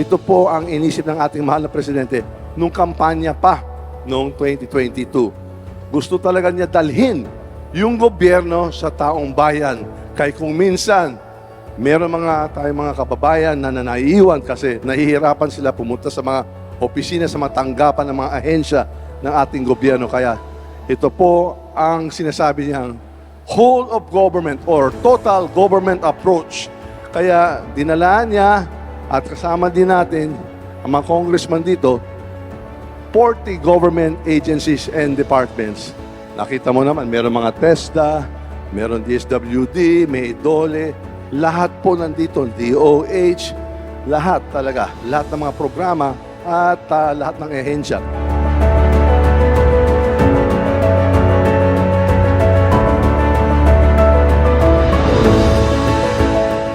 Ito po ang inisip ng ating mahal na presidente nung kampanya pa noong 2022. Gusto talaga niya dalhin yung gobyerno sa taong bayan. Kaya kung minsan, meron tayong mga kababayan na naiiwan kasi nahihirapan sila pumunta sa mga opisina, sa mga tanggapan ng mga ahensya ng ating gobyerno. Kaya ito po ang sinasabi niyang whole of government or total government approach. Kaya dinalaan niya at kasama din natin ang mga congressman dito, 40 government agencies and departments. Nakita mo naman, meron mga TESDA, meron DSWD, may DOLE, lahat po nandito, DOH, lahat talaga, lahat ng mga programa at lahat ng ehensya.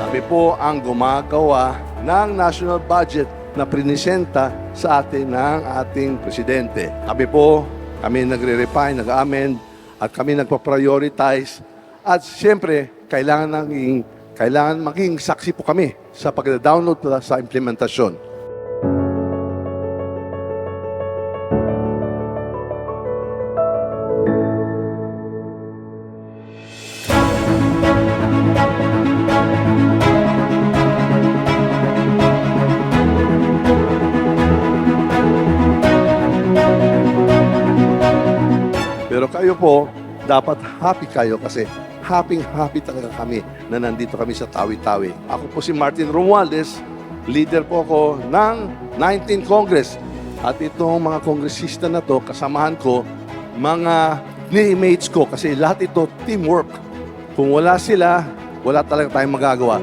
Kami po ang gumagawa ng national budget na prinisenta sa atin ng ating presidente. Kami nagre-refine, nag-amend, at kami nagpa-prioritize. At siyempre, kailangan maging saksi po kami sa pag-download sa implementasyon. Pero kayo po, dapat happy kayo kasi happy talaga kami na nandito kami sa Tawi-Tawi. Ako po si Martin Romualdez, leader po ako ng 19th Congress. At itong mga kongresista na to, kasamahan ko, mga ni-mates ko kasi lahat ito teamwork. Kung wala sila, wala talaga tayong magagawa.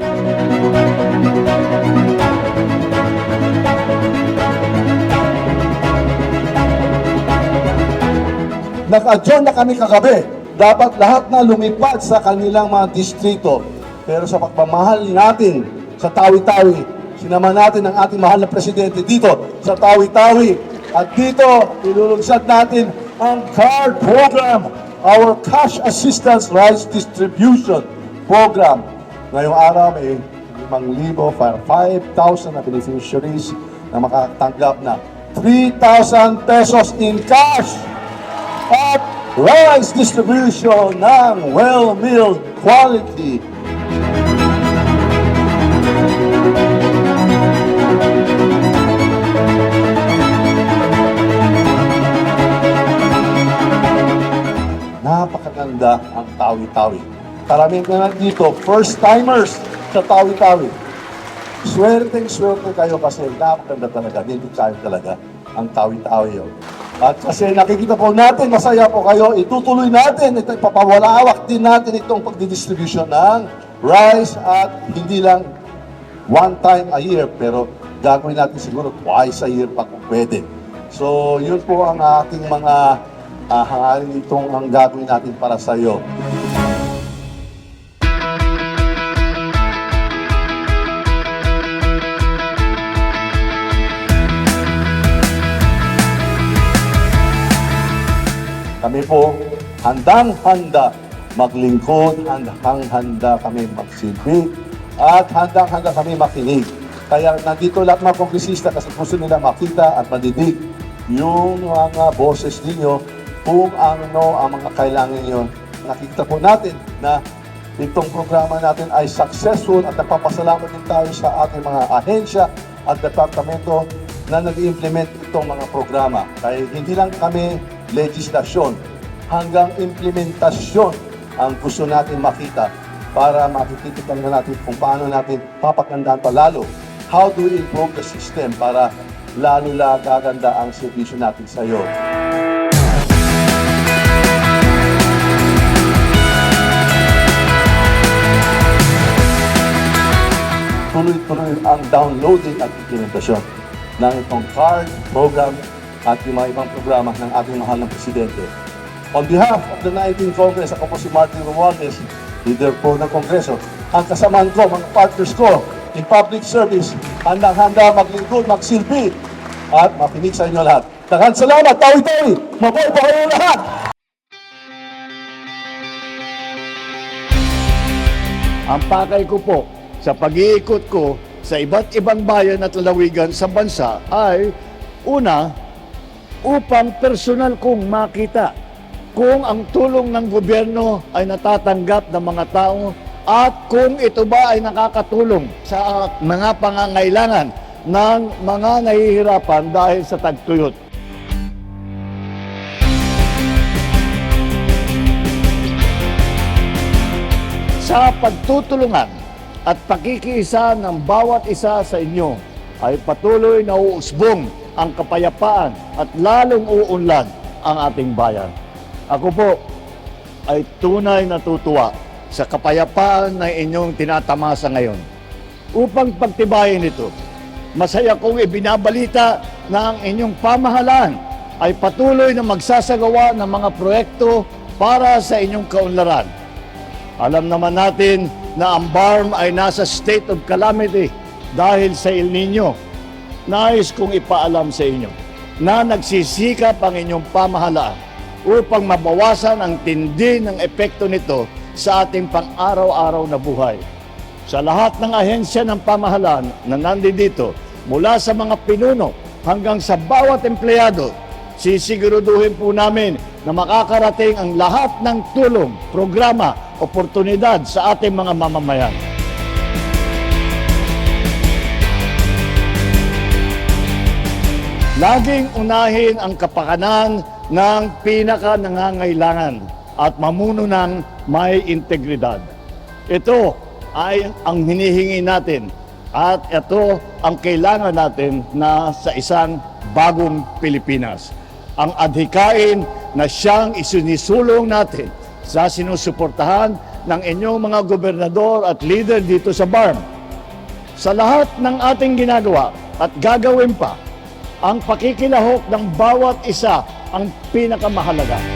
Nag-adjourn na kami kagabi. Dapat lahat na lumipad sa kanilang mga distrito. Pero sa pagmamahal natin sa Tawi-Tawi, sinama natin ang ating mahal na presidente dito sa Tawi-Tawi. At dito, ilulunsad natin ang CARD program, our Cash Assistance Rice Distribution Program. Ngayong araw, may 5,000 na beneficiaries na makatanggap na 3,000 pesos in cash at rice distribution ng well-milled quality. Napakaganda ang Tawi-Tawi. Karamihan na dito, first-timers sa Tawi-Tawi. Swerte kayo kasi napakaganda talaga. Hindi kayo talaga ang Tawi-Tawi. At kasi nakikita po natin, masaya po kayo, itutuloy natin, ipapawalawak din natin itong pagdidistribution ng rice at hindi lang one time a year, pero gagawin natin siguro twice a year pa kung pwede. So, yun po ang ating mga hangarin itong ang gagawin natin para sa iyo. Kami po handang-handa maglingkod, handang-handa kami magsilbi, at handang-handa kami makinig. Kaya nandito lahat mga kongresista kasi gusto nila makita at madidig yung mga boses ninyo kung ano ang mga kailangan nyo. Nakikita po natin na itong programa natin ay successful at nagpapasalamat din tayo sa ating mga ahensya at departamento na nag-implement itong mga programa. Kaya hindi lang kami legislasyon, hanggang implementasyon ang gusto natin makita para makikita na natin kung paano natin papagandaan pa lalo. How do we improve the system para lalo gaganda ang servisyo natin sa iyo. Tuloy-tuloy ang downloading at implementasyon ng itong CARD program at yung mga ibang programa ng ating mahal na presidente. On behalf of the 19th Congress, ako po si Martin Romualdez, leader po ng Kongreso. Ang kasamahan ko, mga partners ko in public service, handang-handa maglingkod, magsilbi, at makinig sa inyo lahat. Daghang salamat, Tawi-Tawi! Mabuhay po kayo lahat! Ang pakay ko po sa pag-iikot ko sa iba't ibang bayan at lalawigan sa bansa ay una, upang personal kong makita kung ang tulong ng gobyerno ay natatanggap ng mga tao at kung ito ba ay nakakatulong sa mga pangangailangan ng mga nahihirapan dahil sa tagtuyot. Sa pagtutulungan at pakikiisa ng bawat isa sa inyo ay patuloy na uusbong ang kapayapaan at lalong uunlad ang ating bayan. Ako po ay tunay natutuwa sa kapayapaan na inyong tinatamasa ngayon. Upang pagtibayin ito, masaya kong ibinabalita na ang inyong pamahalaan ay patuloy na magsasagawa ng mga proyekto para sa inyong kaunlaran. Alam naman natin na ang BARM ay nasa state of calamity dahil sa El Nino. Nais kong ipaalam sa inyo na nagsisikap ang inyong pamahalaan upang mabawasan ang tindi ng epekto nito sa ating pang-araw-araw na buhay. Sa lahat ng ahensya ng pamahalaan na nandito, mula sa mga pinuno hanggang sa bawat empleyado, sisiguraduhin po namin na makakarating ang lahat ng tulong, programa, oportunidad sa ating mga mamamayan. Laging unahin ang kapakanan ng pinaka-nangangailangan at mamuno ng may integridad. Ito ay ang hinihingi natin at ito ang kailangan natin na sa isang bagong Pilipinas. Ang adhikain na siyang isinisulong natin sa sinusuportahan ng inyong mga gobernador at leader dito sa BARM. Sa lahat ng ating ginagawa at gagawin pa, ang pakikilahok ng bawat isa ang pinakamahalaga.